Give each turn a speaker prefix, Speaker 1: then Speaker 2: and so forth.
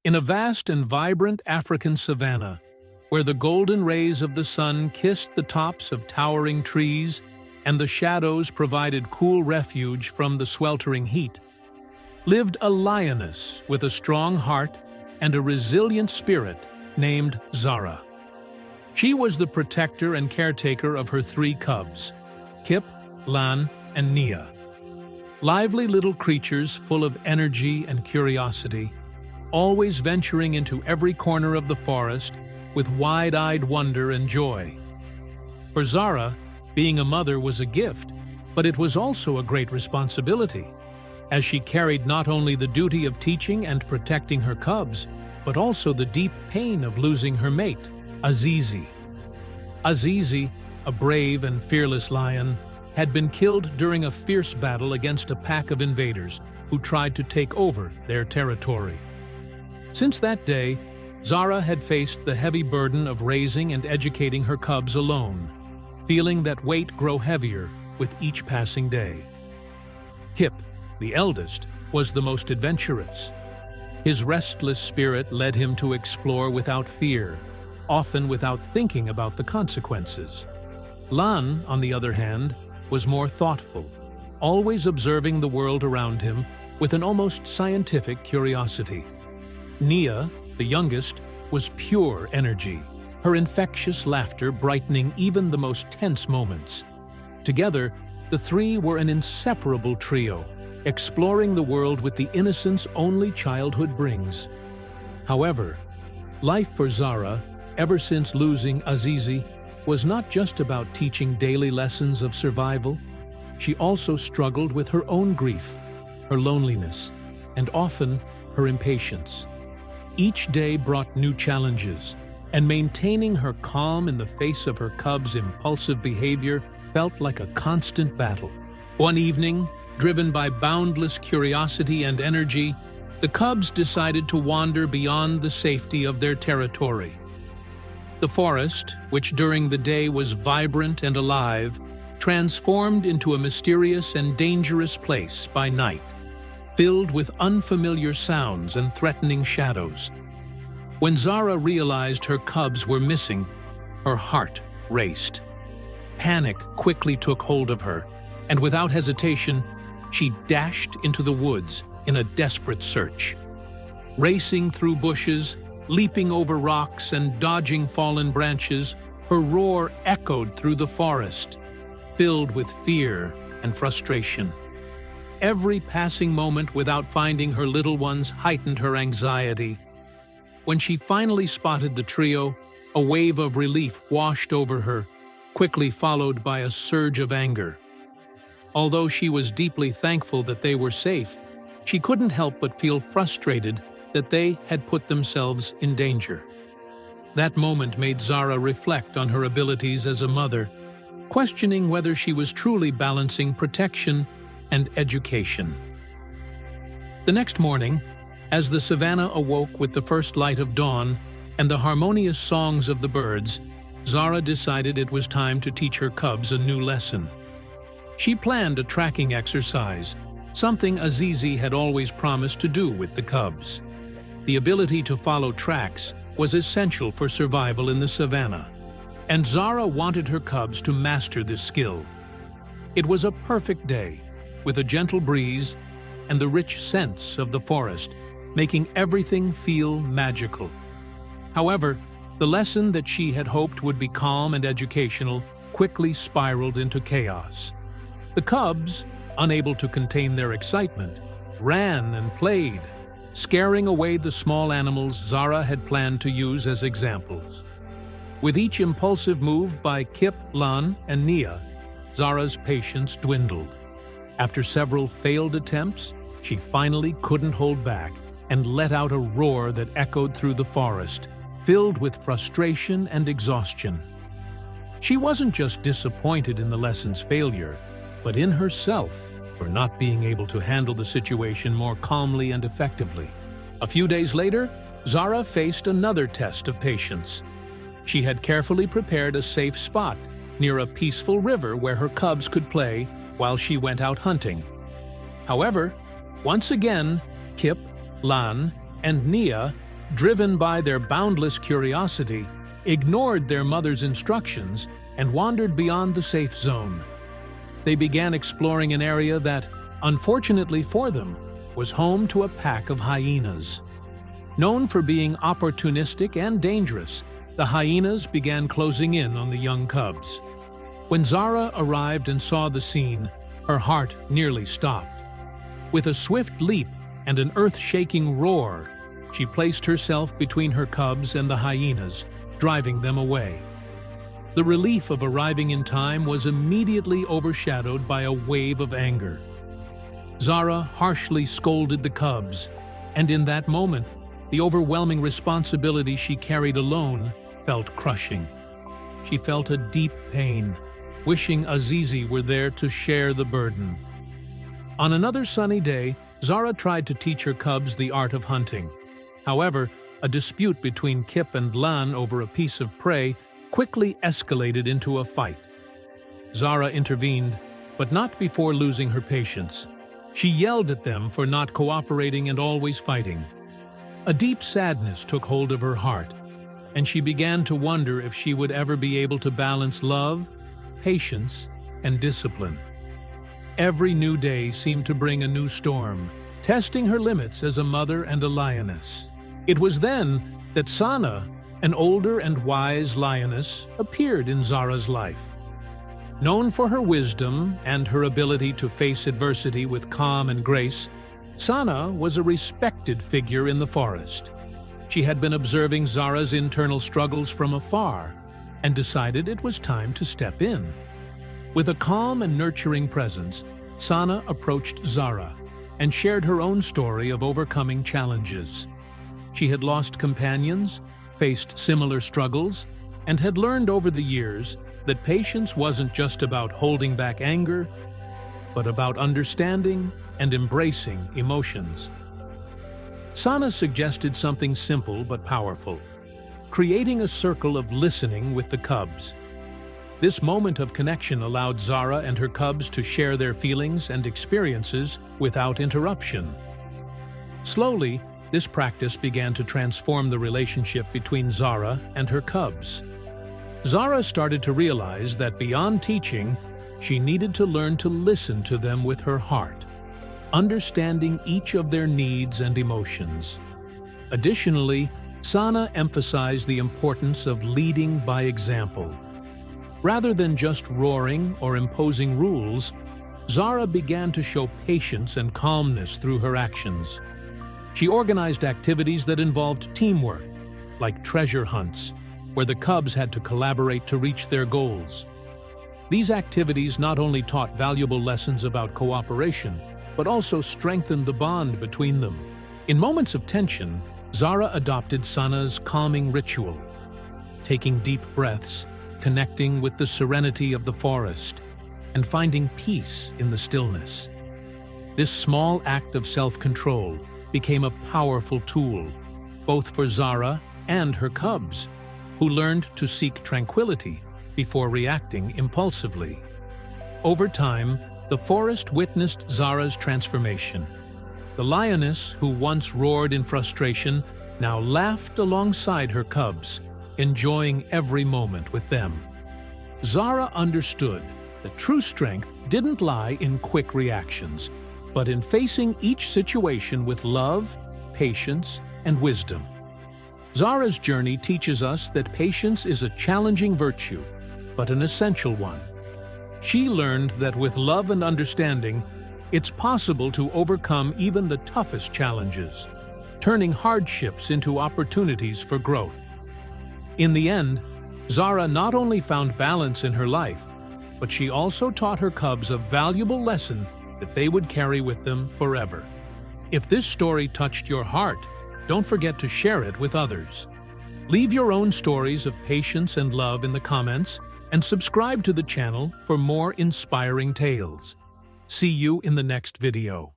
Speaker 1: In a vast and vibrant African savanna, where the golden rays of the sun kissed the tops of towering trees and the shadows provided cool refuge from the sweltering heat, lived a lioness with a strong heart and a resilient spirit named Zara. She was the protector and caretaker of her 3 cubs, Kip, Lan, and Nia. Lively little creatures full of energy and curiosity, always venturing into every corner of the forest with wide-eyed wonder and joy. For Zara, being a mother was a gift, but it was also a great responsibility, as she carried not only the duty of teaching and protecting her cubs, but also the deep pain of losing her mate, Azizi. Azizi, a brave and fearless lion, had been killed during a fierce battle against a pack of invaders who tried to take over their territory. Since that day, Zara had faced the heavy burden of raising and educating her cubs alone, feeling that weight grow heavier with each passing day. Kip, the eldest, was the most adventurous. His restless spirit led him to explore without fear, often without thinking about the consequences. Lan, on the other hand, was more thoughtful, always observing the world around him with an almost scientific curiosity. Nia, the youngest, was pure energy, her infectious laughter brightening even the most tense moments. Together, the 3 were an inseparable trio, exploring the world with the innocence only childhood brings. However, life for Zara, ever since losing Azizi, was not just about teaching daily lessons of survival. She also struggled with her own grief, her loneliness, and often her impatience. Each day brought new challenges, and maintaining her calm in the face of her cubs' impulsive behavior felt like a constant battle. One evening, driven by boundless curiosity and energy, the cubs decided to wander beyond the safety of their territory. The forest, which during the day was vibrant and alive, transformed into a mysterious and dangerous place by night, filled with unfamiliar sounds and threatening shadows. When Zara realized her cubs were missing, her heart raced. Panic quickly took hold of her, and without hesitation, she dashed into the woods in a desperate search. Racing through bushes, leaping over rocks and dodging fallen branches, her roar echoed through the forest, filled with fear and frustration. Every passing moment without finding her little ones heightened her anxiety. When she finally spotted the trio, a wave of relief washed over her, quickly followed by a surge of anger. Although she was deeply thankful that they were safe, she couldn't help but feel frustrated that they had put themselves in danger. That moment made Zara reflect on her abilities as a mother, questioning whether she was truly balancing protection and education. The next morning, as the savannah awoke with the first light of dawn and the harmonious songs of the birds, Zara decided it was time to teach her cubs a new lesson. She planned a tracking exercise, something Azizi had always promised to do with the cubs. The ability to follow tracks was essential for survival in the savannah, and Zara wanted her cubs to master this skill. It was a perfect day, with a gentle breeze and the rich scents of the forest, making everything feel magical. However, the lesson that she had hoped would be calm and educational quickly spiraled into chaos. The cubs, unable to contain their excitement, ran and played, scaring away the small animals Zara had planned to use as examples. With each impulsive move by Kip, Lan, and Nia, Zara's patience dwindled. After several failed attempts, she finally couldn't hold back and let out a roar that echoed through the forest, filled with frustration and exhaustion. She wasn't just disappointed in the lesson's failure, but in herself for not being able to handle the situation more calmly and effectively. A few days later, Zara faced another test of patience. She had carefully prepared a safe spot near a peaceful river where her cubs could play while she went out hunting. However, once again, Kip, Lan, and Nia driven by their boundless curiosity, ignored their mother's instructions and wandered beyond the safe zone. They began exploring an area that, unfortunately for them, was home to a pack of hyenas. Known for being opportunistic and dangerous, the hyenas began closing in on the young cubs. When Zara arrived and saw the scene, her heart nearly stopped. With a swift leap and an earth-shaking roar, she placed herself between her cubs and the hyenas, driving them away. The relief of arriving in time was immediately overshadowed by a wave of anger. Zara harshly scolded the cubs, and in that moment, the overwhelming responsibility she carried alone felt crushing. She felt a deep pain, wishing Azizi were there to share the burden. On another sunny day, Zara tried to teach her cubs the art of hunting. However, a dispute between Kip and Lan over a piece of prey quickly escalated into a fight. Zara intervened, but not before losing her patience. She yelled at them for not cooperating and always fighting. A deep sadness took hold of her heart, and she began to wonder if she would ever be able to balance love, patience, and discipline. Every new day seemed to bring a new storm, testing her limits as a mother and a lioness. It was then that Sana, an older and wise lioness, appeared in Zara's life. Known for her wisdom and her ability to face adversity with calm and grace, Sana was a respected figure in the forest. She had been observing Zara's internal struggles from afar and decided it was time to step in. With a calm and nurturing presence, Sana approached Zara and shared her own story of overcoming challenges. She had lost companions, faced similar struggles, and had learned over the years that patience wasn't just about holding back anger, but about understanding and embracing emotions. Sana suggested something simple but powerful: creating a circle of listening with the cubs. This moment of connection allowed Zara and her cubs to share their feelings and experiences without interruption. Slowly, this practice began to transform the relationship between Zara and her cubs. Zara started to realize that beyond teaching, she needed to learn to listen to them with her heart, understanding each of their needs and emotions. Additionally, Sana emphasized the importance of leading by example. Rather than just roaring or imposing rules, Zara began to show patience and calmness through her actions. She organized activities that involved teamwork, like treasure hunts, where the cubs had to collaborate to reach their goals. These activities not only taught valuable lessons about cooperation, but also strengthened the bond between them. In moments of tension, Zara adopted Sana's calming ritual, taking deep breaths, connecting with the serenity of the forest, and finding peace in the stillness. This small act of self-control became a powerful tool, both for Zara and her cubs, who learned to seek tranquility before reacting impulsively. Over time, the forest witnessed Zara's transformation. The lioness, who once roared in frustration, now laughed alongside her cubs, enjoying every moment with them. Zara understood that true strength didn't lie in quick reactions, but in facing each situation with love, patience, and wisdom. Zara's journey teaches us that patience is a challenging virtue, but an essential one. She learned that with love and understanding, it's possible to overcome even the toughest challenges, turning hardships into opportunities for growth. In the end, Zara not only found balance in her life, but she also taught her cubs a valuable lesson that they would carry with them forever. If this story touched your heart, don't forget to share it with others. Leave your own stories of patience and love in the comments, and subscribe to the channel for more inspiring tales. See you in the next video.